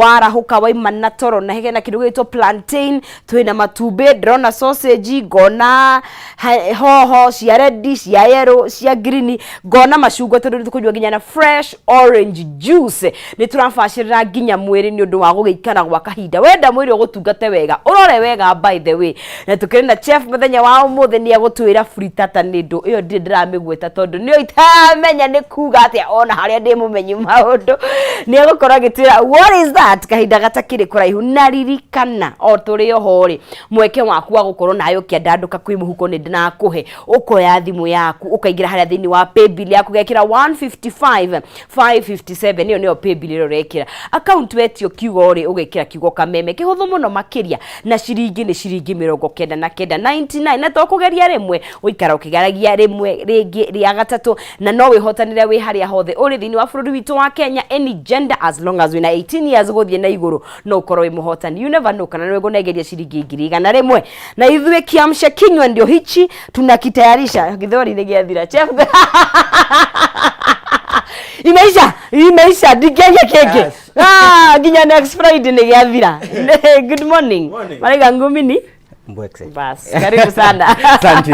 wara huka waima na toro na hege na kidogo ito plantain tuina matube drona sausage gona hoho cia red cia yellow cia green gona mashugwa tondu tukujwa ginya na fresh orange juice ni turamfashirira ginya mwiri ni undu wa gugeikara gwa kahinda wenda mwiri ugutungate wega urore wega by the way na tukiri na chef muthenya wa umuthe ni agutwira frittata ni ndu iyo ndiramigweta tondu ni itamenya ni kuga atia ona haria ndi mumenyi maundu ni agukora gitira what is that kahinda gatakire kuraihu naririkana o turi ohori mweke waku wa gukorwo nayo kiandanduka kwi muhuko ni ndinakuhe ukoya thimu yaku ukaigira haria thini wa paybill yaku gekira 155 557 niyo niyo paybill iro rekira account wetio kiugo ri ugekira kiugo Kameme kihuthu muno makiria na shiringi ni shiringi 99 na tokugeria rimwe uikara ukigaragia rimwe ringi ria gatatu na no wihotanire wi haria hothe uri thini wa bururi witu wa Kenya any gender as long as wina 18 years guthie na iguru no ukorwo wi muhotani you never know kana no gunegeria shiringi 100 rimwe na ithuĩ kiamsha kinywa ndio hichi tunakitayarisha githori ni giathira chef imeisha digenya keke yes. Ginya next Friday ni giathira good morning mariga ngumini mbwekse bas karibu sana asante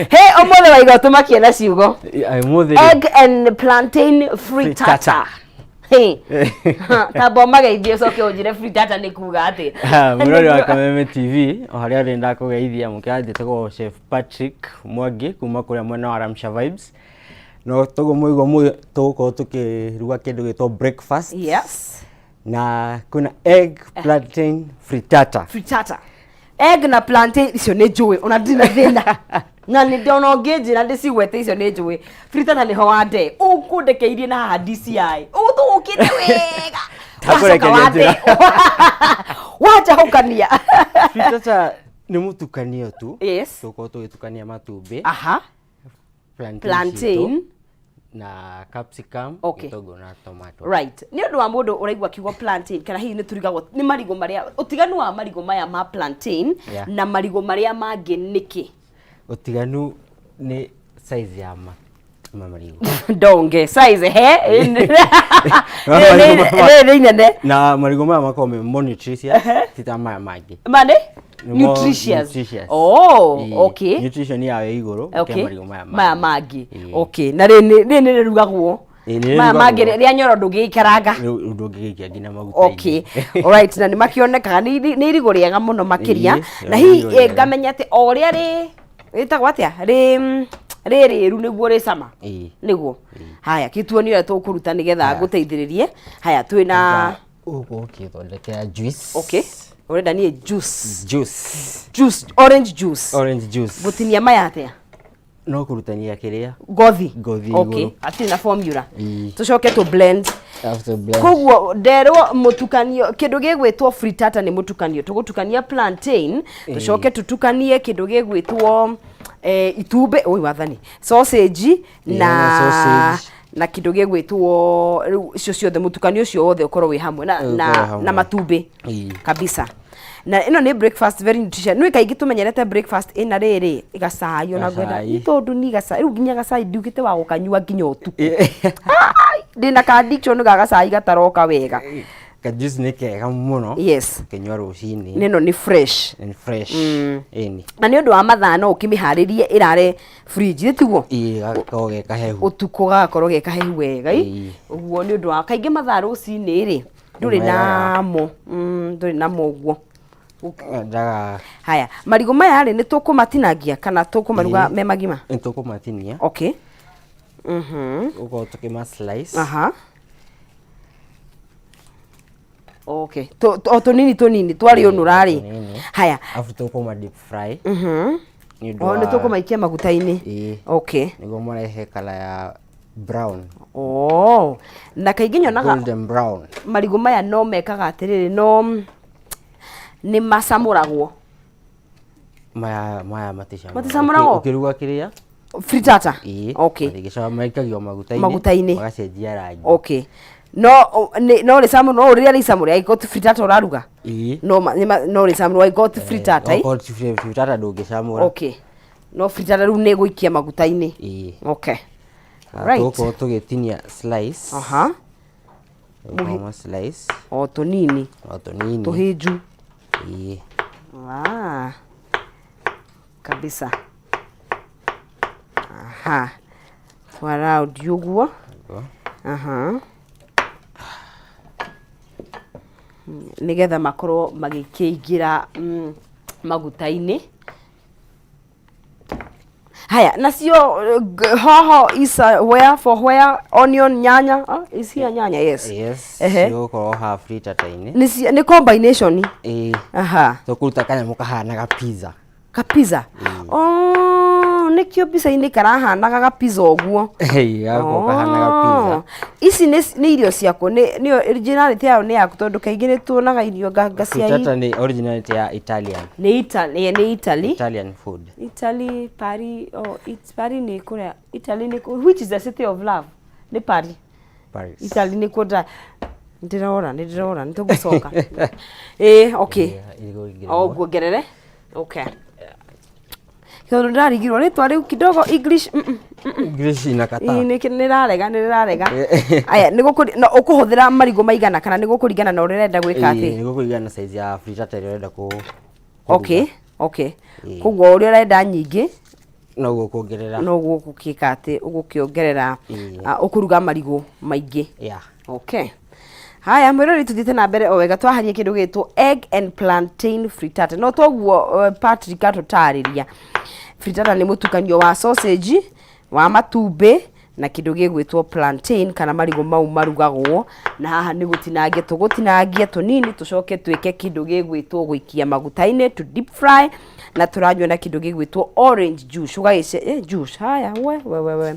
hey omothe waiga tumakie na ciugo egg and plantain frittata hey taboma geithie soke ujire frittata ni kuga ati murori wa Kameme TV o haria renda kugeithia mukiandite go chef Patrick Mwangi kuma kuria mwena wa Ramsha Vibes no togo muigo mu toko tukiruga kindu gitwa breakfast yes na kuna egg plantain frittata egg na plantain icio ni njui ona ndina thina na ni ndona ngeje na ndicigwete icio ni njui frittata ni ho wande ukundekeirie na haha DCI uthukite wega takorekeria wacha hukania frittata ni mutukanio tu yes toko tugitukania matumbi aha plantain na capsicum okay. Togo na tomato right ni undu wa mundu uraigwa kiugo plantain kana hihi ni turigagwo ni marigo maria utiganu wa marigo maya ma plantain yeah. Na marigo maria mangi niki utiganu ni size ya marigo donge size he ne na marigo maya mako me nutritious titama mangi mane nutritious oh okay nutrition ya iguru okay. Marigo maya mangi okay na ni rugagwo maya mangi ria nyoro ndugikaranga ndugikia ngina maguta okay alright na ni makionekaga ni irigo riega muno makiria na hi ngamenyate o ria ri itagwa atia ri ru niguo ri sama niguo haya kituonire tukuruta nigetha nguteithiririe haya twina ugo kithondekera juice okay urenda ni juice orange juice gutinia maya atia no kurutania kiria gothi okay ati na formula tucoke to blend koguo nderwo mutukanio kindu gigwitwo frittata ni mutukanio tugutukania plantain tucoke tutukanie kindu gigwitwo itumbe oi wathani sausage na kindu gigwitwo icio ciothe mutukanio cio wothe ukorwo wi hamwe na matumbe kabisa na ino ni breakfast very nutritious nwi kaingi tumenyerete breakfast ina riri igacayo na gwenda itondu ni gaca riu ginya gacai ndiugite wa gukanyua ginya utuku ndina ka addiction ga gacai gataroka wega ka juice ni kega muno yes kenywa rucini nino ni fresh eni na ni undu wa mathano ukimiharirie irare fridge tiguo gakoge kahehu utuku gakorwo ge kahehu wega uguo ni undu wa kaingi mathaa rucini ri nduri namo nduri namo uguo daga haya marigo maya ri ni tukumatinagia kana tukumaruga me magima ni tukumatinia okay ugo tukima slice okay to nini twari onurari haya afu tukuma deep fry ni tukumaikia maguta-ini okay nigo marehe kala ya brown na kaingi nyonaga golden brown marigo maya no mekaga atiriri no ni masamuragwo maya matisamuragwo ukiruga kiria frittata okay igisha maikagio maguta-ini magacenjia rangi okay no le samu no really samu I got frittata uraruga no le samu I got frittata frittata ndugisamura okay no frittata ru ne guikia maguta-ini okay right tuko tugitinia slice Kama slice. O tunini. O tunini. Tuhiju. Ah. Kabisa. Aha. For round yuguo. Aha. Nigetha makorwo magikiingira maguta-ini. Haya, nacio hoho is where for where onion nyanya is here nyanya yes. Yes. Sio ko half liter taini. Ni combination. Aha. So kuruta kanya mukahana ga pizza. Ka pizza. Oh, nikio pizza ini karahana ga pizza oguo. Yako kahana ga pizza. Ici ni irio ciako ni originality yao ni yaku tondu kaingi ni tuonaga irio gacia Frittata ni originality ya Italian. Ni Italy. Italian food. Italy, Paris, it's Paris ni kule. Italy ni which is the city of love? Ni Paris. Italy ni kule. Ndiraora nitugucoka. Okay. Gugerere. Okay. Kyo ndarigirwo ritwa riu kidogo English English inakata. Nirarega. Aya nigukuri no ukuhuthira marigo maigana kana nigukuringana na urenda gwika ati. Nigukuringana size ya frittata urenda ku. Okay. Kugwo uri urenda nyingi no gukuongerera. No gukika ati ugukiongerera ukuruga marigo maingi. Okay. Haya mwirori tuthite na mbere o wega twaharia kindu gitu egg and plantain frittata. No toguo Patrick atutariria. Frittata ni mutukanio wa sausage, wa matumbe na kindu gigwitwo plantain kana marigo mau marugagwo na haha ni gutinangia tunini tucoke twike kindu gigwitwo guikia maguta-ini to deep fry na turanywa na kindu gigwitwo orange juice ugagice juice. Haya we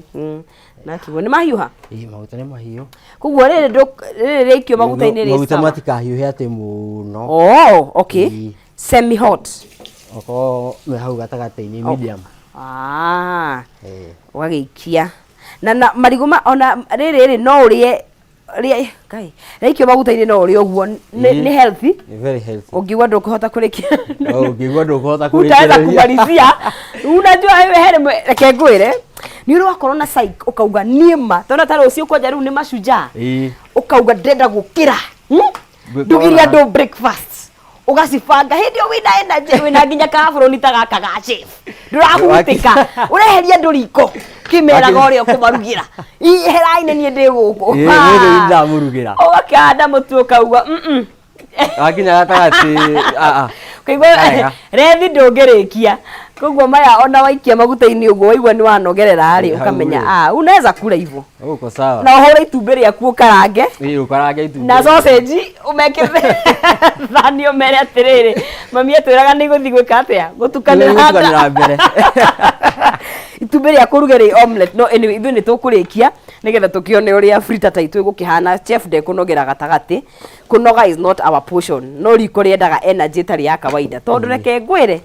na kigo ni mahiuha maguta ni mahiu kugwo riri ikio maguta-ini ri maguta matikahiuhe ati muno. Okay. Semi hot oko me hau gatagati-ini medium. Ugagiikia na marigo ona riri no urie kai ikio maguta-ini no urie uguo ni healthy. Very healthy. Ungiwa ndukuhota kurikia. Ungiwa ndukuhota kurikia. Utaanza kumalizia. Unajua wewe reke ngwire ni uri wakorwo na psych ukauga niema tona taro ucio koja riu ni mashujaa ukauga ndenda gukira ndugiria ndo breakfast ugacibanga hindi o wina energy wina nginya kaburo ni tagaka ga chef ndurahutika ureheria nduriko kimeraga urio kumarugira iheraine ni ndi guku ni ndamurugira ugakanda mutu ukauga akinya gatagati kaigwa rethi ndungirikia kugwo maya ona waikia maguta-ini uguo waigua ni wanogerera ari ukamenya unaweza kula hivyo uko sawa na uhore itumbe riaku ukarange ukarange itumbe na sausage umekire thani umere atiriri mami atwiraga ni guthi gwika atia gutukanira mbere itumbe riaku rugere omelette no anyway ithu ni tukurikia nigetha tukione uria frittata itu igukihana chef de kunogera gatagati kunoga is not our portion no riko riendaga energy tari ya kawaida tondu reke ngwire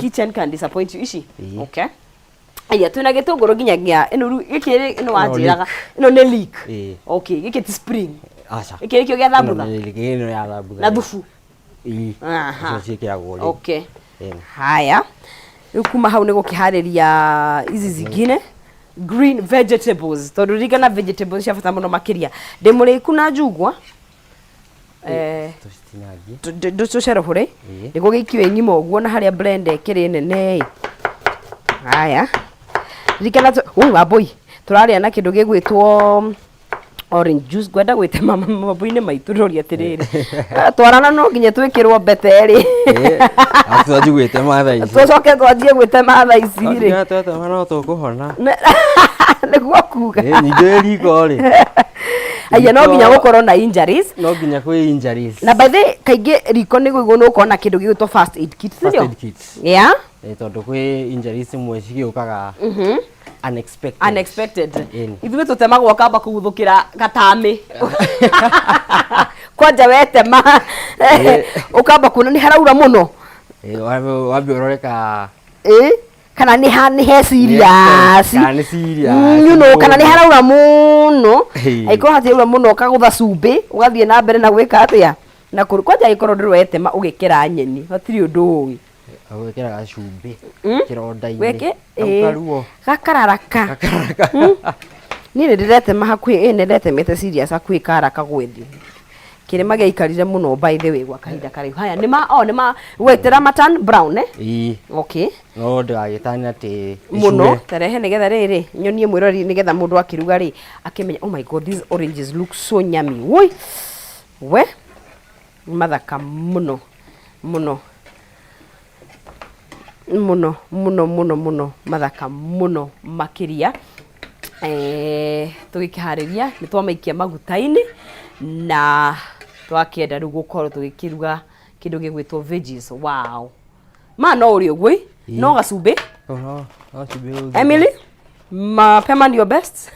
kitchen can disappoint you ici. Okay. Aya tuna gitunguru nginyagia ino gikiri ino wanjiraga ino ne leak. Okay, giki ti spring. Acha. Giki kyo gya thambutha. Giki ya thambutha. Na thufu. Aha. Sio kiragwo ri. Okay. Haya. Kuma hau ni gukihariria izi zingine green vegetables. Tondu rigana vegetables cia bata muno makiria. Ndimuriku na njugwa. Tucero hore niguo gikiwe ngima uguo na haria blender kiri nene. Haya rikana aboi turaria na kindu gigwitwo orange juice gwenda gwitema mabu-ini maitu rori atiriri twarana no nginya twikirwo beteri atwaji gwitema thaa ici tucoke twajie gwitema thaa ici ri twatema no tukuhona niguo kuga ninge riko ri aya no nginya gukorwo na injuries no nginya kwi injuries na by the kaingi riko ni guo no ukona kindu gigwitwo first aid kit sio yeah tondu kwi injuries imwe cigiukaga unexpected ithuĩ tutemagwo kamba kuguthukira gatami kwanja wetema ukamba kuna ni haraura muno wambi uroreka kana ni he serious kana ni serious you know kana ni haraura muno aiko hataura muno kagutha cumbi ugathie na mbere na gwika atia na kwanja ikorwo ndirwetema ugikira nyeni hatiri undu ugi awekera gacumbi kironda-ini weke gakararaka Ni ndirete mahakwi ndirete mete serious hakwi kara kagwethi kirima geikarire muno by the way gwa kahinda kariu haya nima wetera matan brown okay no ndagitanya ati muno tarehe nigetha riri nyonie mwirori nigetha mundu akiruga ri akimenya oh my god these oranges look so yummy woi we mathaka muno mathaka muno makiria tugikihariria ni twamaikia magutaini na twakienda riu gukorwo tugikiruga kindu gigwitwo veggies wow ma no uri ogwe no gacumbi no Emily mapema ndio best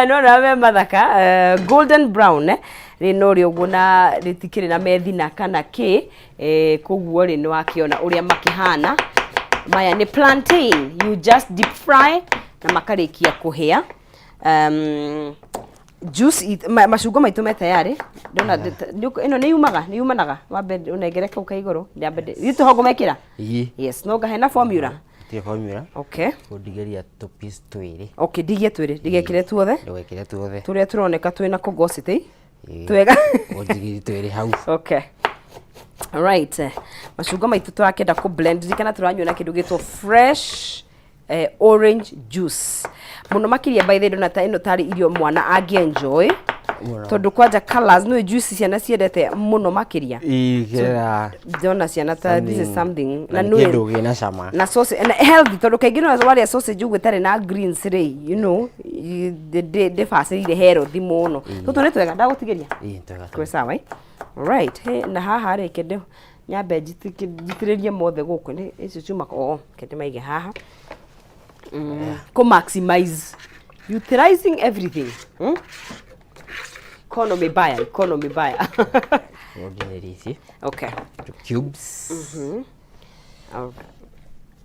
no na mathaka golden brown rino ri ogwo na ritikire na methina kana ki koguo ri no akiona uria makihana maya ni plantain you just deep fry na makarikia kuhia juice macungwa maitu me tayari ndona ino ni yumanaga wambe unengereka ukaiguru ndambe itu hogo mekira yes no gahe na formula tie formula okay ndigeria to piece twiri okay digie twiri digekire tuothe ndogekire tuothe turia turoneka twina kugosity twega ndigiri twiri hau okay alright macungwa maitu turakenda ku blend kana turanywa na kindu gitwo fresh orange juice muno makiria by the donata ino tari irio mwana angienjoy tondu kwanja colors no juice ciana ciendete muno makiria igera dona ciana ta this is something na no gina cama na sauce and healthy tondu kaingĩ no waria sausage ugwetare na greens ray you know de facility healthy muno tutu ni twega ndagutigeria twega kwa sawa right he na haha ri kende nyambe njitiririe mothe guku ni icio ciuma kende maige haha ko maximize utilizing everything economy buyer ordinary see okay cubes alright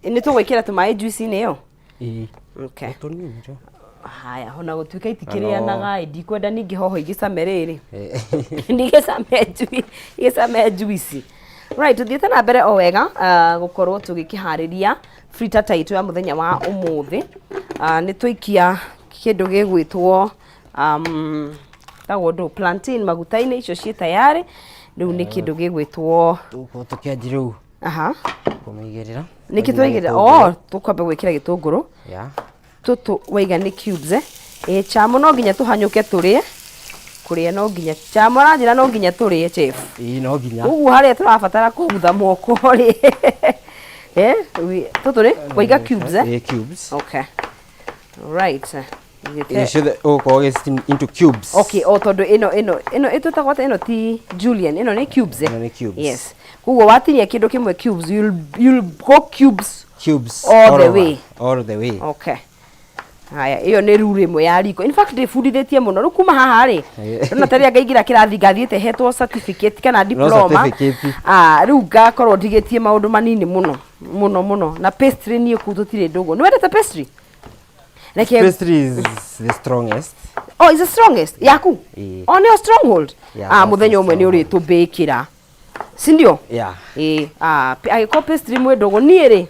ini to wekira tumai juice ni yo okay haya hona gutuika itikirianaga ndikwenda ningi hoho igicameriri ndigicame juice right tuthiete na mbere o wega gukorwo tugikihariria frita taitu ya muthenya wa umuthi ni twikia kindu gigwitwo tagondo plantain magutaini icio cie tayari riu ni kindu gigwitwo tukianjiru kumigerera niki twaigirira tukwambe gwikira gitunguru tutu waiga ni cubes chamo no nginya tuhanyuke turie kuria no nginya chamo ranjira no nginya turie chef no nginya ugu haria turabatara kugutha moko ri tutu ni waiga cubes cubes okay right into cubes okay tondu ino itutagwata ino ti julienne ino ni cubes yes kugo watinya kindu kimwe cubes you'll go cubes all the way okay haya iyo ni rule imwe ya riko in fact ndifundithĩtie muno rukuma haha ri ndona taria ngaigira kirathi ngathiĩte hetwo certificate kana diploma riu ngakorwo ndigĩtie maundu manini muno na pastry ni ku tutire ndogo ni wendete pastry pastry is the strongest is the strongest yaku ni stronghold muthenya umwe ni uri tubikira sindio agiko pastry mwe ndogo ni ri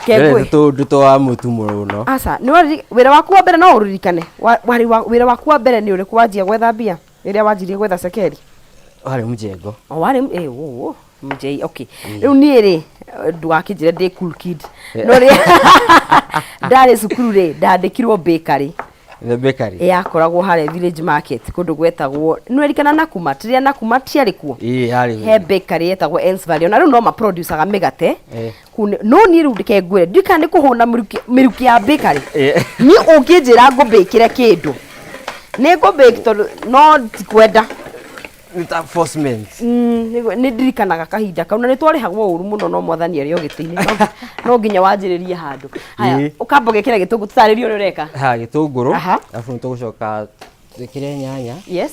kegwe to wa mutu muno asa ni wira waku wa mbere no uririkane wira waku wa mbere ni uri kwanjia gwetha mbia iria wanjirie gwetha sekeri wari mjengo wari mjei okay riu ni ri ndwakinjire ndi cool kid no ri ndari cukuru ri ndandikirwo bakery the bakery yakoragwo hare village market kundu gwetagwo nwerikana nakuma tiria nakuma tiari kuo he bakery yetagwo Ens Valley na riu no ma producer migate no ni riu ndike ngwire ndikane kuhuna miruki ya bakery ni unginjira ngubikire kindu ni ngubik tondu no tikwenda nita forcement ni ndirikanaga kahinda kau na ni twarihagwo uru muno no mwathani ari ogitini no nginya wanjiririe handu haya ukamba gekira gitungu tutaririo uri ureka gitunguru afu nitugucoka twikire nyanya yes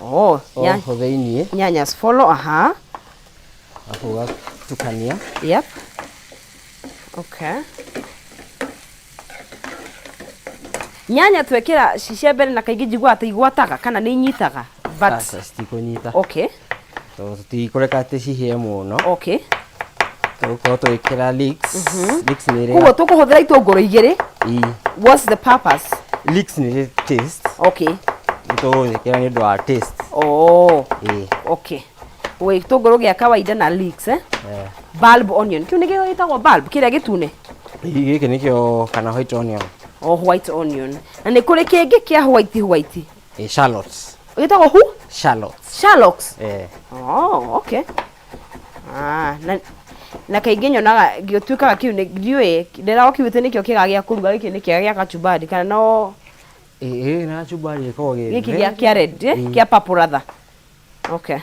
thĩinĩ nyanya follow afu ugatukania yep okay nyanya twekira cicembere na kaingĩ njigua ati igwataga kana ni inyitaga but stikunyita okay so tutikureka ati cihie muno okay tuko twikira leeks ni kugo tukuhuthira itunguru igiri what's the purpose leeks ni taste okay tukuthikira ni dwa taste okay we itunguru gia kawaida na leeks bulb onion kiu nigio itagwo bulb kiria gitune giki nikio kana white onion white onion na ni kuri kingi kia white shallots itagwo hu shallots okay na kaingĩ nyonaga gĩtuĩkaga kiu nĩ ndiũĩ ndĩrago kiuĩte nĩkĩo kĩga gĩa kũruga gĩkĩ nĩ kĩega gĩa kachumbari kana no na kachumbari ĩkoragwo gĩkĩ gĩa red kĩa purple rather okay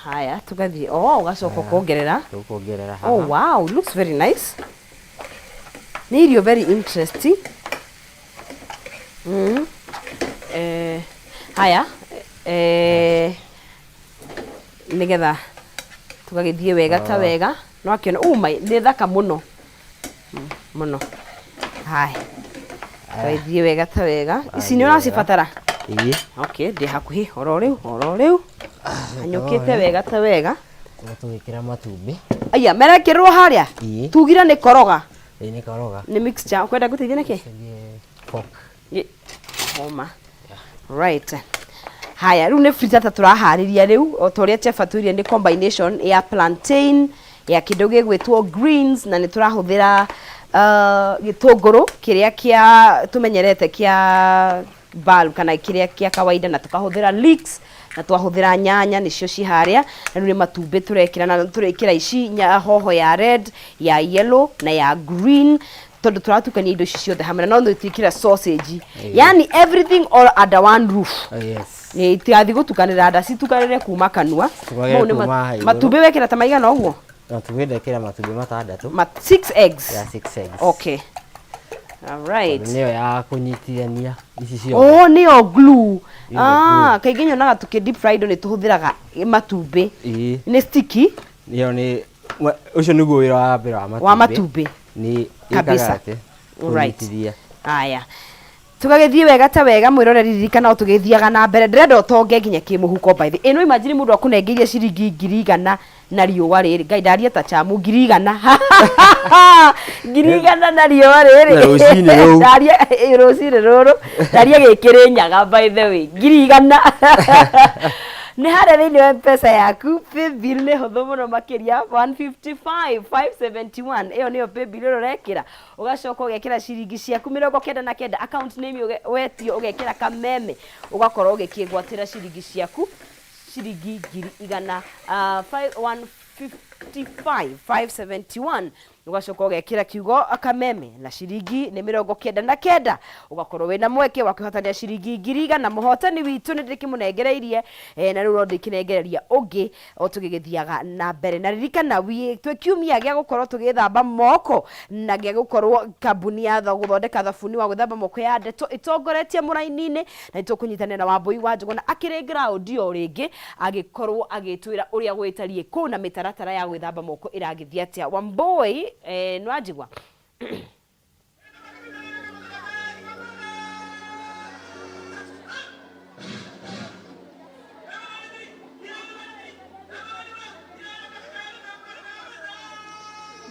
haya tugathiĩ ũgacoka ũkongerera wow looks very nice nĩ irio very interesting haya nigetha tugagithie wega ta wega no akiona nĩ thaka mũno hai tugagithie wega ta wega ici nĩ ũracibatara okay ndĩ hakuhĩ oro rĩu anyũkĩte wega ta wega tũgĩkĩra matumbĩ aya merekĩrwo harĩa tugire nĩ koroga nĩ koroga nĩ mixture kwenda gũteithia nĩkĩ homa right haya riu nĩ frittata tũraharĩria riu o ta ũrĩa chef atwĩrire nĩ combination ya plantain ya kĩndũ gĩgwĩtwo greens na nĩ tũrahũthĩra gĩtũngũrũ kĩrĩa kĩa tũmenyerete kĩa bulb kana kĩrĩa kĩa kawaida na tukahũthĩra leeks na twahũthĩra nyanya nĩcio ciharĩa na rĩu nĩ matumbĩ tũrekĩra na tũrekĩra ici hoho ya red ya yellow na ya green tondu turatukania indo ici ciothe hamwe no twikira sausage yani everything all under one roof ni tiathi gutukanira nda citukanire kuma kanua matumbĩ wekira ta maigana ũguo matumbĩ ndekĩra matumbĩ 6 6 eggs 6 eggs okay all right niyo ya kunyitithania ici cio niyo glue kaingĩ nyonaga tuki deep fried ni tuhũthĩraga matumbĩ ni sticky niyo ni ucio niguo wĩra wa mbere wa matumbĩ ni kabisa right haya tugagithie wega ta wega mwiroreri ririkana tugithiaga na mbere ndĩrenda ũtonge nginya kĩmũhuko by the ĩno imagine mũndũ akunengeirie ciringi 100 na riũa rĩrĩ ngai ndaria ta chamu 100 100 na riũa rĩrĩ ndaria rũcinĩ rũrũ ndaria gĩkĩrĩ nyaga by the way 100 nĩ harĩa thĩinĩ wa mpesa yaku paybill nĩ hũthũ mũno makĩria 155,571 ĩyo nĩyo paybill ũrekĩra ũgacoka ũgekĩra ciringi ciaku 99 account name wetio ũgekĩra Kameme ũgakorwo ũgĩkĩgwatĩra ciringi ciaku ciringi 155,571 ugacoka ugekira kiugo Kameme na ciringi ni 99 ugakorwo wina mweke wa kuhotania ciringi 100 na muhotani witu ni ndikimunegereirie na riu ndikinengereria ungi o tugigithiaga na mbere na ririkana twe kiumia gya gukorwo tugithamba moko na gya gukorwo kambuni ya guthondeka thabuni wa guthamba moko ya Ndeto itongoretie muraini-ini na itukunyitanira na Wambui wa Njuguna akiri ground yo ringi agikorwo agitwira uria gwitarie ku na mitaratara ya gwithamba moko iragithia atia Wambui nwajigwa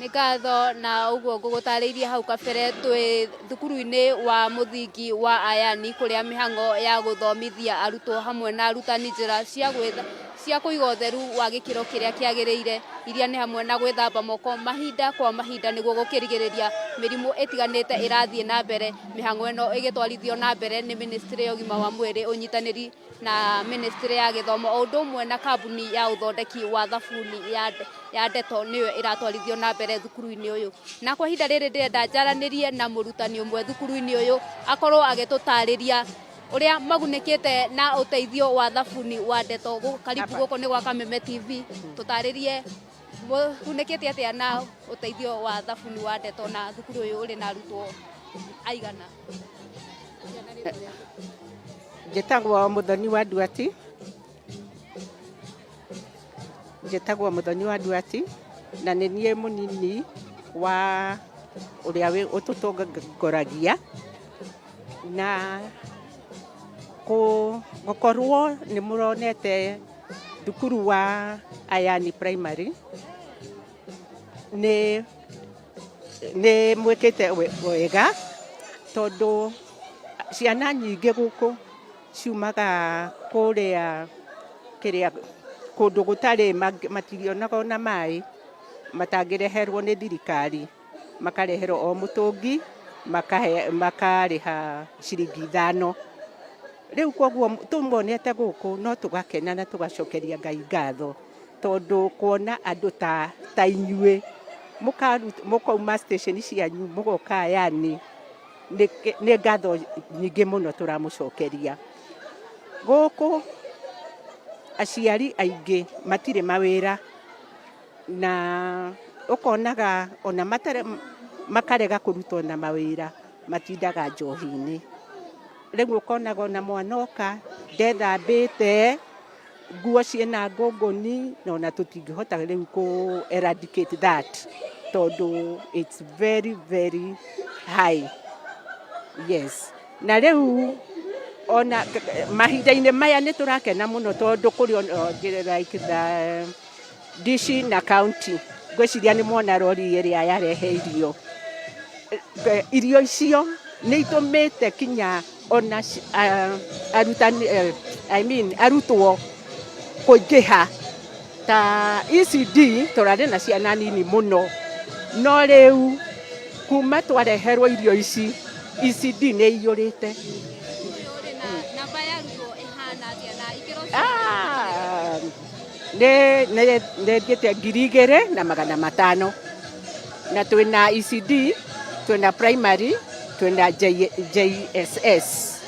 nĩ ngatho na ũguo ngũgũtarĩirie hau kabere twĩ thukuru-inĩ wa mũthingi wa Ayani kũrĩa mĩhang'o ya gũthomithia arutwo hamwe na arutani njĩra cia kũiga ũtheru wa gĩkĩro kĩrĩa kĩagĩrĩire iria nĩ hamwe na gwĩthamba moko mahinda kwa mahinda nĩguo gũkĩrigĩrĩria mĩrimũ ĩtiganĩte ĩrathiĩ na mbere. Mĩhang'o ĩno ĩgĩtwarithio na mbere nĩ Ministry ya ũgima wa mwĩrĩ ũnyitanĩri na Ministry ya gĩthomo o ũndũ ũmwe na kambuni ya ũthondeki wa thabuni ya Ndeto nĩyo ĩratwarithio na mbere thukuru-inĩ ũyũ. Na kwa ihinda rĩrĩ ndĩrenda njaranĩrie na mũrutani ũmwe thukuru-inĩ ũyũ akorwo agĩtũtarĩria ũrĩa magunĩkĩte na ũteithio wa thabuni wa Ndeto. Karibu gũkũ nĩ gwa Kameme TV, tũtarĩrie magunĩkĩte atĩa na ũteithio wa thabuni wa Ndeto na thukuru ũyũ ũrĩ na arutwo aigana. Njĩtagwo Mũthoni wa Nduati. Na nĩ niĩ mũnini wa ũrĩa ũtũtongoragia na gũkorwo nĩ mũronete thukuru wa Ayani Primary nĩ mwĩkĩte wega tondũ ciana nyingĩ gũkũ ciumaga kũrĩa kũndũ gũtarĩ matirionaga ona maĩ matangĩreherwo nĩ thirikari, makareherwo o mũtũngi makarĩha ciringi 5. Rĩu koguo tũmonete gũkũ no tũgakena na tũgacokeria Ngai ngatho tondũ kuona andũ ta inyuĩ mũkauma station cianyu mũgoka yani nĩ ngatho nyingĩ mũno tũramũcokeria. Gũkũ aciari aingĩ matirĩ mawĩra na ũkonaga ona makarega kũrutwo na mawĩra matindaga njohi-inĩ. Rĩu ũkonaga ona mwana oka ndethambĩte, nguo ciĩna ngũngũni na ona tũtingĩhota rĩu ku eradicate that tondũ it's very very high. Yes. Na rĩu ona mahinda-inĩ maya nĩ tũrakena mũno tondũ kũrĩ like the dishi na county ngwĩciria nĩ mona rori ĩrĩa yarehe irio. Irio icio nĩ itũmĩte kinya ona arutani arutwo kũingĩha. Ta ECD tũrarĩ na ciana nini mũno no rĩu kuma twareherwo irio ici ECD nĩ iyũrĩte. Nĩ thiĩte 2,500 na twĩna ECD, twĩna primary, twĩna JSS.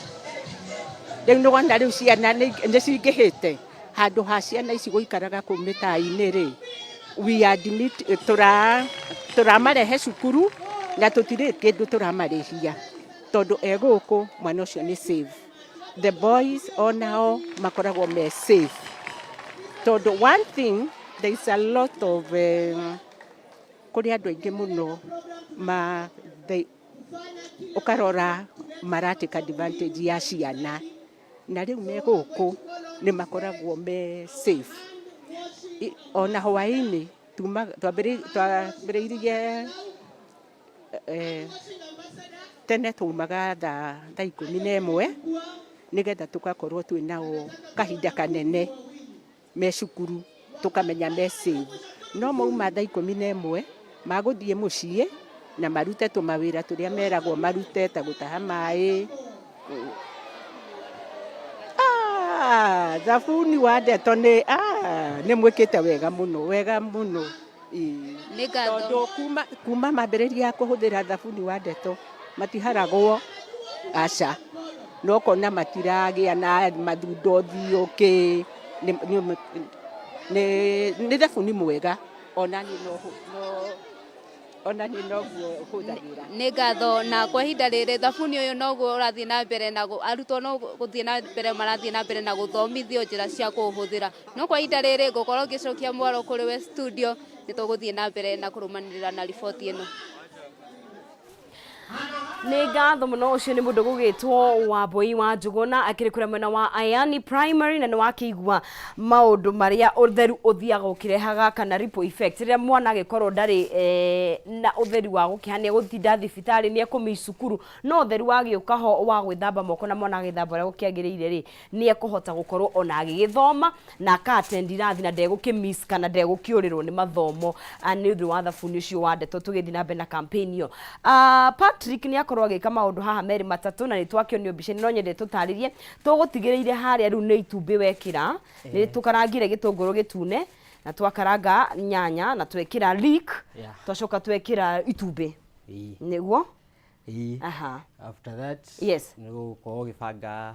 Rĩu nĩ wona rĩu ciana nĩ cingĩhĩte handũ ha ciana ici gũikaraga kũu mĩtaa-inĩ rĩ, we admit tũramarehe cukuru na tũtirĩ kĩndũ tũramarĩhia tondũ gũkũ mwana ũcio nĩ safe. The boys onao makoragwo me safe tondũ one thing there is a lot of kũrĩ andũ aingĩ mũno ũkarora maratake advantage ya ciana na rĩu me gũkũ nĩ makoragwo me safe. Ona hwaĩ-inĩ twambĩrĩirie tene tumaga thaa 11 nĩgetha tũgakorwo twĩnao kahinda kanene me cukuru tũkamenya me safe. No mauma thaa 11 magũthiĩ mũciĩ na marute tũmawĩra tũrĩa meragwo marute ta gũtaha maĩ. Thabuni wa ndeto nĩ mwĩkĩte wega mũno. Tondũ kuma mambĩrĩria kũhũthĩra thabuni wa ndeto matiharagwo aca no kona matiragĩa na mathundo thiũkĩ. Nĩ thabuni mwega ona niĩ noguo hũthagĩra. Nĩ ngatho na kwa ihinda rĩrĩ thabuni ũyũ noguo ũrathiĩ na mbere na arutwo no gũthiĩ na mbere marathiĩ na mbere na gũthomithio njĩra cia kũhũthĩra. No kwa ihinda rĩrĩ ngũkorwo ngĩcokia mwaro kũrĩ we studio nĩ tũgũthiĩ na mbere na kũrũmanĩrĩra na riboti ĩno. Nĩ ngatho mũno ũcio nĩ mũndũ gũgĩtwo Wambui wa Njũgũna akĩrĩ kũrĩa mwena wa Ayani Primary na nĩ wakĩigua maũndũ marĩa ũtheru ũthiaga ũkĩrehaga kana ripple effect rĩrĩa mwana agĩkorwo ndarĩ na ũtheru wa gũkĩhania gũtinda thibitarĩ nĩ ekũmi cukuru no ũtheru wagĩũka ho wa gwĩthamba moko na mwana agĩthamba ũrĩa gũkĩagĩrĩire rĩ nĩ ekũhota gũkorwo ona agĩgĩthoma na aka-attend irathi na ndegũkĩmiss kana ndegũkĩũrĩrwo nĩ mathomo nĩ ũndũ wa thabuni ũcio wa ndeto. Tũgĩthiĩ na mbere na campaign ĩyo. Patrick nĩ akorwo agĩka maũndũ haha merĩ matatũ na nĩ twakĩonio mbica-inĩ no nyende tũtarĩrie tũgũtigĩrĩire harĩa rĩu nĩ itumbĩ wekĩra nĩ tũkarangire gĩtũngũrũ gĩtune na twakaranga nyanya na twekĩra leek twacoka twekĩra itumbĩ nĩguo. After that yes nĩ gũkorwo ũgĩbanga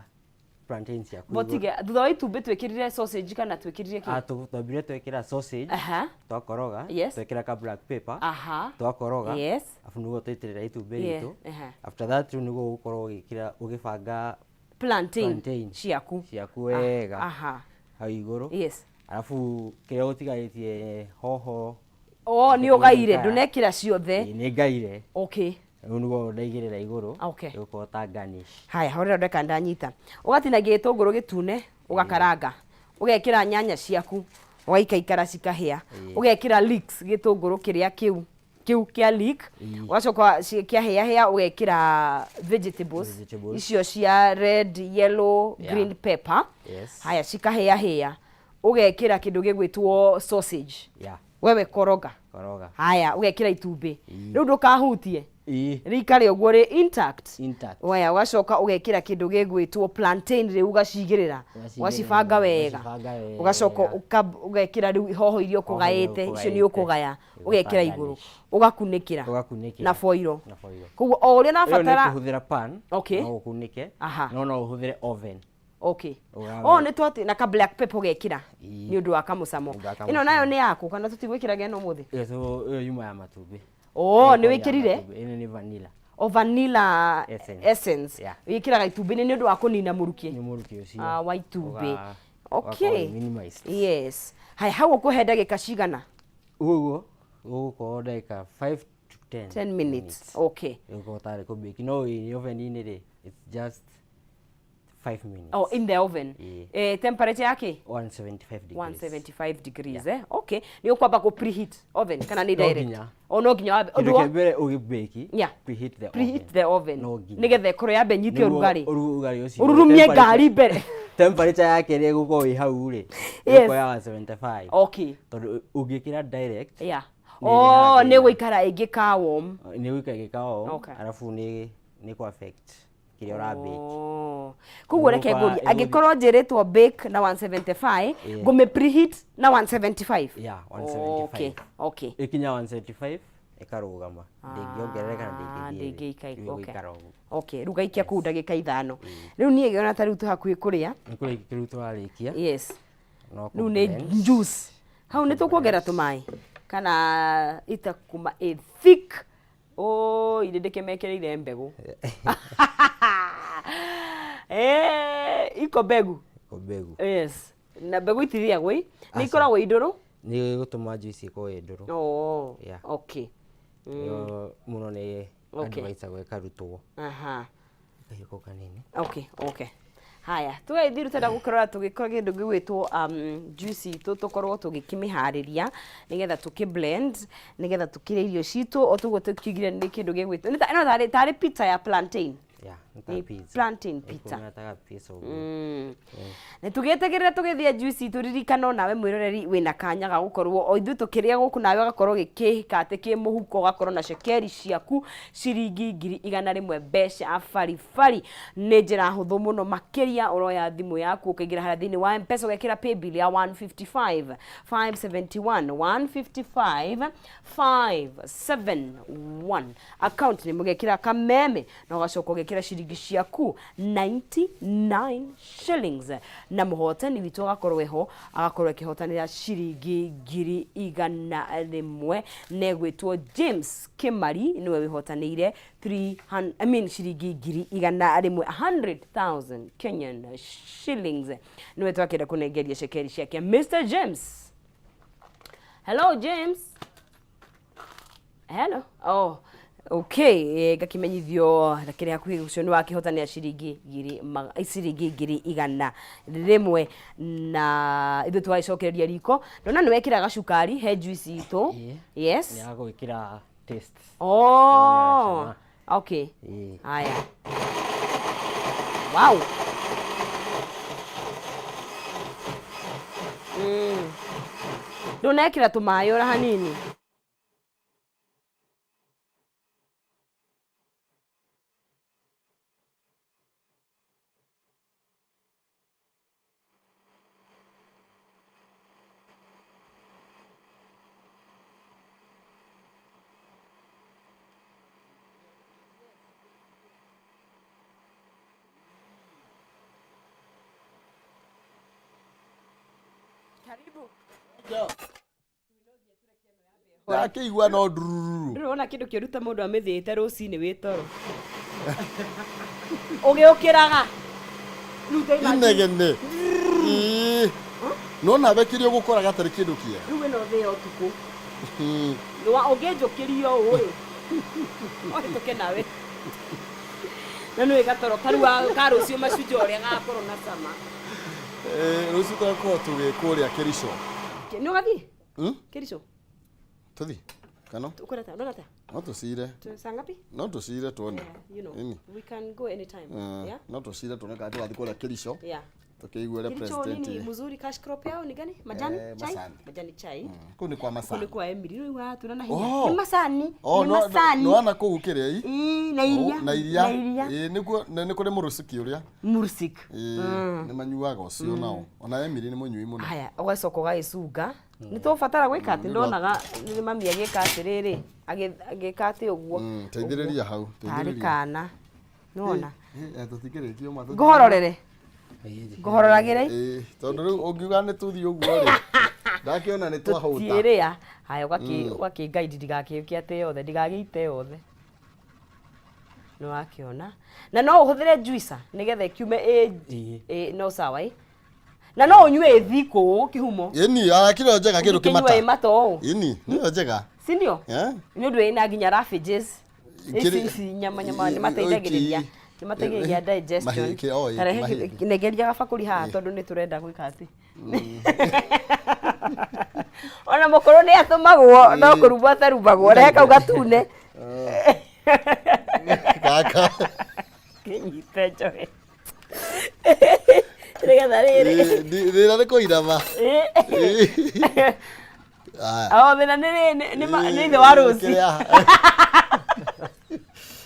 plantain ciaku. Botige thutha wa itumbĩ twekĩrire sausage kana twekĩrire kĩ? Twambire twekĩra sausage twakoroga twekĩra ka black pepper twakoroga afu nĩguo twaitĩrĩra itumbĩ ritũ. After that nĩguo ũgũkorwo ũgĩbanga plantain ciaku wega hau igũrũ. Alafu kĩrĩa gũtigarĩtie hoho nĩ ũgaire ndũnekĩra ciothe? Nĩ ngaire. Okay. Rĩu nĩguo ndaigĩrĩra igũrũ gũkorwo ta garnish. Haya horera ndeka ndanyita ũgatinagia gĩtũngũrũ gĩtune ũgakaranga ũgekĩra nyanya ciaku Waikaikara cikahĩa. Ugekira leeks gitunguru kiria kiu kia leek. Ugacoka kiahĩa ugekira vegetables. Icio cia red, yellow, green pepper. Haya cikahĩa. Ugekira kindu gigwitwo sausage. Wewe koroga. Haya ugekira itumbĩ. Riu ndukahutie. Rikare uguo ri intact. Waya ugacoka ugekira kindu gigwitwo plantain riu ugacigirira. Ugacibanga wega. Ugacoka ugekira riu hoho irio kugaite, icio ni ukugaya. Ugekira iguru. Ugakunikira na foil. Koguo o uria nabatara. Ni kuhuthira pan. No ukunike. No uhuthire oven. Ni twati na ka black pepper ugekira ni undu wa kamucamo. Ino nayo ni yaku kana tutigwikiraga ino muthi? Yuma ya matumbi. Ni wikirire? Ino ni vanilla. Vanilla essence. Wikiraga itumbĩ ni undu wa kunina muruki. Ni muruki ucio. Wa itumbĩ. Yes. Hai hau ukuhe ndagika cigana? Uguo ndagika 5 to 10 minutes. Ugo tare ko bake. No in oven ini ri. It's just 5 minutes. In the oven. Temperature yake 175 degrees. 175 degrees. Ni ukwamba ku preheat oven kana ni direct? No ginya ndukebere ugibeki. Preheat the oven. Nigethe koro yambe nyite urugari. Urugari ucio. Ururumie ngari mbere. Temperature yake ni guko i hau ri. Guko ya 175. Tondu ungikira direct. Ni guikara ingika warm. Ni guikara ingika warm. Alafu ni ku affect kiria ura bake. Kuguo reke nguri angikorwo njiritwo bake na 175 ngume preheat na 175. 175. Ikinya 175 ikarugama. Ndingiongerereka na ndingikara. Ruga ikia ku ndagika 5. Riu nie ngiona ta riu tu hakuhi kuria. Nikuri kiru twarikia. Riu ni juice. Hau ni tukuongera tumai kana itakuma thick. Inde ndikemekereire mbegu. Iko mbegu. Yes. Na mbegu itithiagwo ni ikoragwo induru? Ni gutuma juice iko induru. Muno ni advice gweka rutwo. Kahiko kanini. Haya, tugethi rutenda gukorora tugikora kindu gigwitwo juice itu tukorwo tugikimihariria nigetha tukiblend nigetha tukire irio citu o tugo tukigire ni kindu gigwitwo ni tari pizza ya plantain. Plantain pizza. Na tugetegerera tugithia juice itu ririkano nawe mwiroreri wina kanya ga gukorwo o ithu tukiria guku nawe gakorwo gikika ati ki muhuko gakorwo na shekeri ciaku ciringi 100 mbeca afari ni njira huthu muno makiria uroya thimu yaku ukigira hara thini wa M-Pesa ugekira pay bill ya 155 571 571 account ni mugekira Kameme na ugacoka ugekira ciringi ciaku 99 shillings na muhotani witu agakorwo ho agakorwo kihotanira ciringi 100 negwitwo James Kimari niwe wihotanire 300 ciringi 100,000 Kenyan shillings niwe twakira kunengeria shekeri ciake Mr. James. Hello James. Hello. Gakimenyithio rakire hakuhi ucio ni wakihotania ciringi 100 rimwe na ithu twaicokereria riko ndona ni wekira gacukari he juice itu. Yes. Ni agwikira taste. Haya. Wow. Ndonekira tumayo ra hanini. Karibu. Akigwa no ndururu. Ndurona kindu kiruta mundu amithite rucini witoro. Ugiukiraga. Inegene. No na bekirio gukora gatari kindu kia. Riu no thio tuku. No ungijukirio uri. Ohituke nawe. Nanu igatoro karua karucio macujo ria gakorwo na sama. Rucio twako tugikuria Kerisho. Nĩ ũgathiĩ? Hmm? Kericho? Tuthi. Kano? Ukwenda unataka? No tucire. Saa ngapi? No tucire tuone. You know, Ini. we can go anytime. Yeah? No tucire tuone kana tugathi kũrĩa Kericho. Yeah. Tukiigua ule Kericho president. nini mzuri cash crop yao ni gani? Majani? Chai? Masani. Majani chai. Kũu nĩ kwa Masani. Kule kwa Emily. Rĩu wa tuna na hinya. Oh. Ni Masani. Oh, Ni no, Masani. no wana kũu kĩrĩa i. Na iria. Na iria. Na iria. Nĩguo nĩ kũrĩ mũrũciki ũrĩa. Mursik. Nĩ manyuaga ũcio nao. Ona Emily nĩ mũnyui mũno. Haya, ũgacoka ũgagĩcunga. Nĩ tũbatara gwĩka atĩ ndonaga nĩ mami agĩka atĩrĩrĩ, agĩka atĩ ũguo. Teithĩrĩria hau. Tarĩ kana. Nĩwona? Tũtikĩrĩtio ma. Ngũhororere. Ngũhororagĩre. Tondũ rĩu ũngiuga nĩ tũthiĩ ũguo rĩ. Ndakĩona nĩ twahũta. Tũtiĩrĩa. Haya, ũgakĩngaidi ndigakĩũkie atĩ yothe, ndigagĩite yothe. Nĩwakĩona. Na no ũhũthĩre juicer nĩgetha ĩkiume no sawa ĩ. Na no unyue thiko kihumo. Ini akiro njega kindu kimata. Kinyue mato. Ini niyo njega. Si ndio? Ni ndu ina nginya raffages. Isi nyama ni mateithagiriria. Ni mateithagiriria digestion. Negeria gabakuri haha tondu ni turenda gwika ati. Ona mukuru ni atumagwo no kurumba tarubagwo reka ugatune. Kaka. Kinyite joe. Regatha riri. Ndira riko irama. Ah, thina ni the warusi.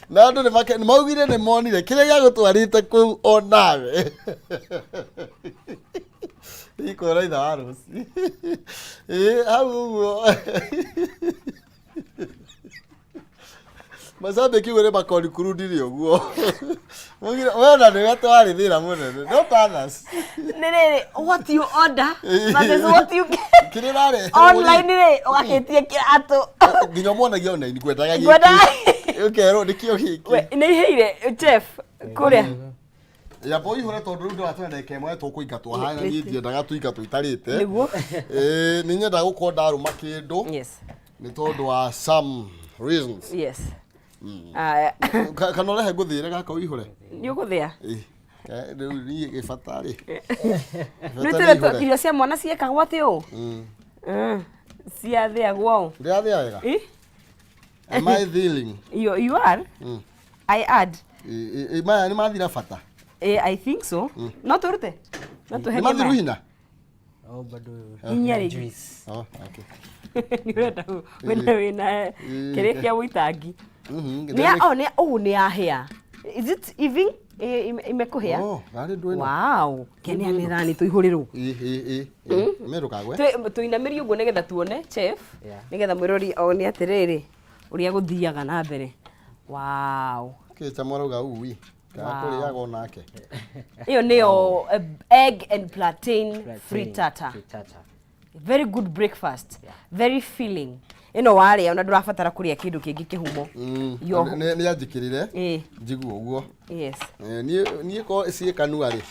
Na andu ni maugire ni monire kiria gya gutwarite ku onawe. Iko raitha warusi. Hau uguo. Masabe kiwere bakori kurudiri uguo. Mugira wena ni wetu ari thira munene. Not others. Nene, what you order? That is what you get. Kirira ri. Online ri ugakitie kiratu. Nginya mwana giona ni kwendaga giki. Kwenda. Ukero nikio giki. We ni heire chef kuria. Ya boy hore tondu ndu atwenda kemwe tukuingatwa hana ni ndiendaga tuingatwa itarite. Niguo. Ni nyenda gukorwo ndaruma kindu. Yes. Ni tondu wa some reasons. Yes. Kana rehe nguthire gaka uihure. Ni ukuthia. Riu ni gibatari. Ni tere irio cia mwana ciekagwo ati u. Cia thiagwo. Ria thia wega. Am I dealing? You are? I add. Maya ni mathira bata. I think so. No turute. No tuhe. Ni mathiru hina. Oh, bado. Inyari. Oh, okay. Ni wenda wina kire kia witangi. Ni ahia. Is it even imekuhia? Oh, gari ndwena. Wow. Kene amethani tuihurirwo. Meruka gwe. Tuinamirie uguo nigetha tuone chef. Nigetha mwirori one atiriri uria guthiaga na mbere. Wow. Kicha mwaruga uwi. Kakuriaga onake. Iyo niyo egg and plantain frittata. Very good breakfast. Very filling. Ino waria ona ndurabatara kuria kindu kingi kihumo. Ni anjikirire. Njiguo uguo. Yes. Ni ko ciikanu ari.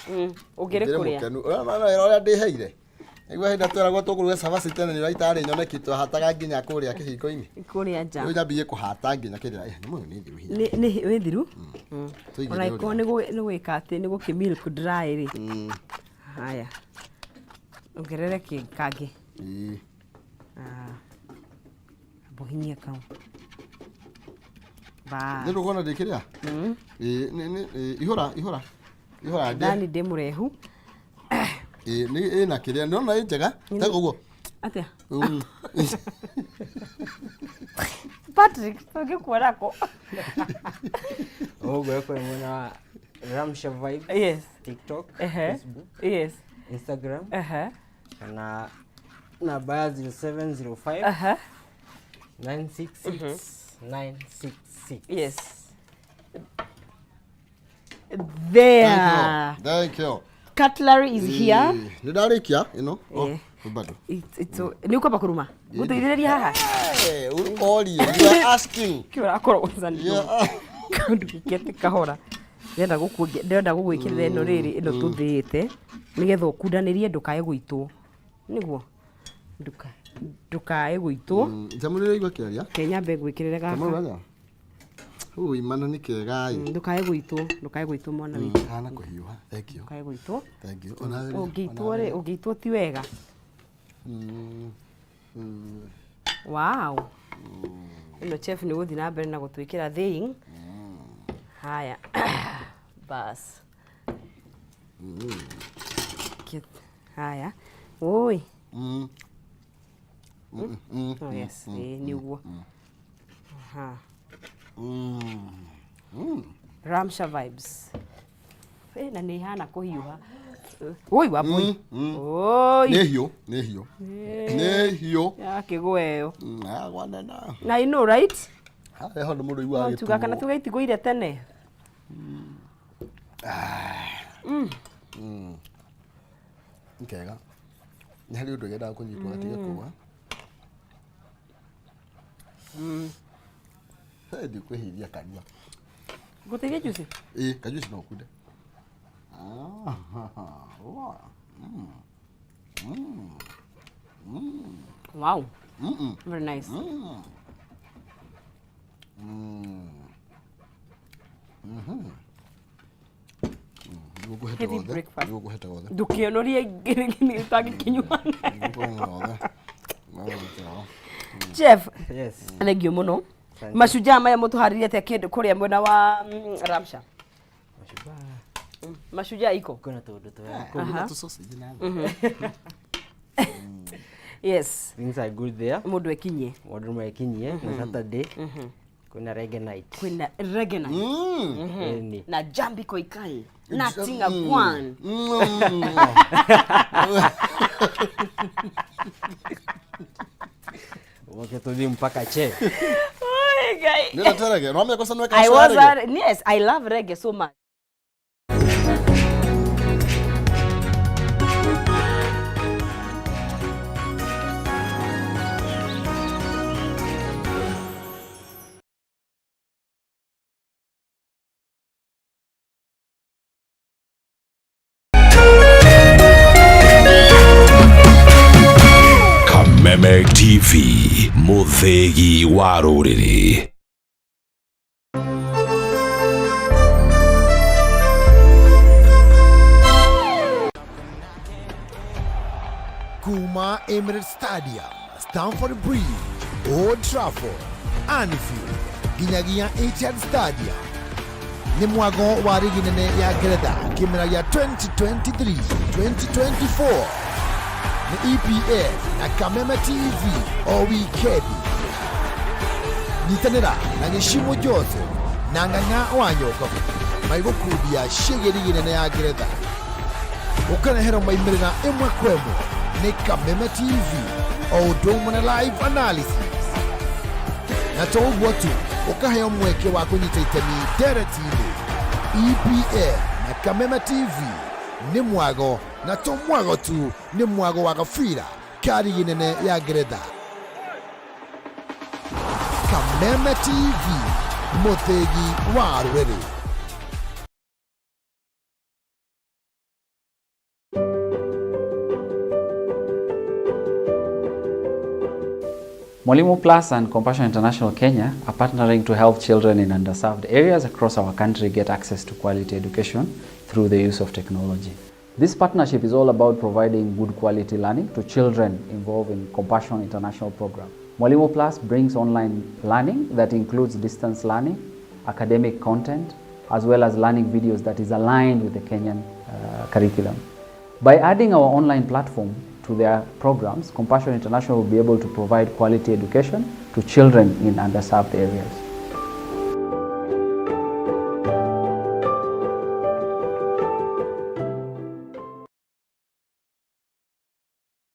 Ugire kuria. Ora ndiheire. Igwa hinda tweragwo tukuruga cabaci tene ni raitari nyoneki twahataga nginya kuria kihiko-ini. Kuria nja. Uja biye kuhata nginya kirira. Ni muno ni thiru hinya. Ni withiru? Ona iko ni gwika ati ni guki milk dry ri. Haya. Ongerere kingi. Bohinyia kau. Ba. Ndio gona ndikiria? Ihora. Ndani ndi murehu. Ni na kiria no njega. Taka uguo. Atia. Patrick, tugikuona ko. Ogo kwa mwana Ramsha Vibes. Yes. TikTok, Facebook. Yes. Instagram. Na namba ya 0705 966 966. Yes. There. Thank you. Cutlery is here. Nidarikia, you know. Bado. It's ni uko bakuruma. Guteithĩrĩria haha. Uri you are asking. Kiura akoro uzani. Kandu kikete kahora. Ndenda gugwikirira ino riri ino tuthite nigetha ukundanirie ndukae gwitwo. Niguo. Ndukae gwitwo. Jamurire igwa kiaria. Kenya mbe gwikirira gaka. Ui mana ni kega. Ndukae gwitwo mwana wi. Kana kuhiuha. Thank you. Ndukae gwitwo. Thank you. Ungitwo ti wega. Wow. Ino chef ni guthi na mbere na gutwikira thing. Haya. Bas. Haya. Oi. Oh yes, ni uguo. Aha. Ramsha vibes. Na ni hana kuhiuha. Oi wabui. Oi. Nĩ hiũ. Ya kigweyo. Gwana na. Na I know right? Haya ho nĩ mũndũ igua Tuga kana tugaitigũire tene. Nkega. Nĩ harĩ ũndũ ũgendaga kũnyitwo gatige kuga. Ndikwĩhithia kanua. Gũteithia juice? Kajuice no kunde. Wow. Very nice. Heavy breakfast. Ndukionorie ngiri tagikinywa. Chef. Yes. Anegio muno. Mashujaa maya mutuharirie te kindu kuria mwena wa Ramsha. Mashujaa iko. Kuna tundu twa. Kuna tu sausage na. Yes. Things are good there. Mundu ekinyie. Mundu ekinyie na Saturday. Kuna reggae night. Kuna reggae night. Na jambi koikai. Nothing a one. Wakati mpaka che. Oh guy. Ndio reggae. Rome kosa nweka I was yes, I love reggae so much. Kameme TV, muthegi wa rũrĩrĩ. Kuma Emirates Stadium, Stamford Bridge, Old Trafford, Anfield, Ginyagia Etihad Stadium. Ni mwago wa ligi nene ya Ngeretha kimera ya 2023-2024. Ni EPL na Kameme TV o wikendi. Nyitanira na Gishimo Joseph na Ng'ang'a Wanyoka maigukudia shege ligi nene ya Ngeretha. Ukanahera maimirira imwe kwemwe ni Kameme TV o domo na live analysis. Na to ugwotu ukaheo mweke wa kunyita itemi deretiini. EPL na Kameme TV ni mwago na to mwago tu ni mwago wa gafira kari ginene ya Ngeretha. Kameme TV muthegi wa rũrĩrĩ. Mwalimu Plus and Compassion International Kenya are partnering to help children in underserved areas across our country get access to quality education through the use of technology. This partnership is all about providing good quality learning to children involved in Compassion International program. Mwalimu Plus brings online learning that includes distance learning, academic content, as well as learning videos that is aligned with the Kenyan curriculum. By adding our online platform to their programs, Compassion International will be able to provide quality education to children in underserved areas.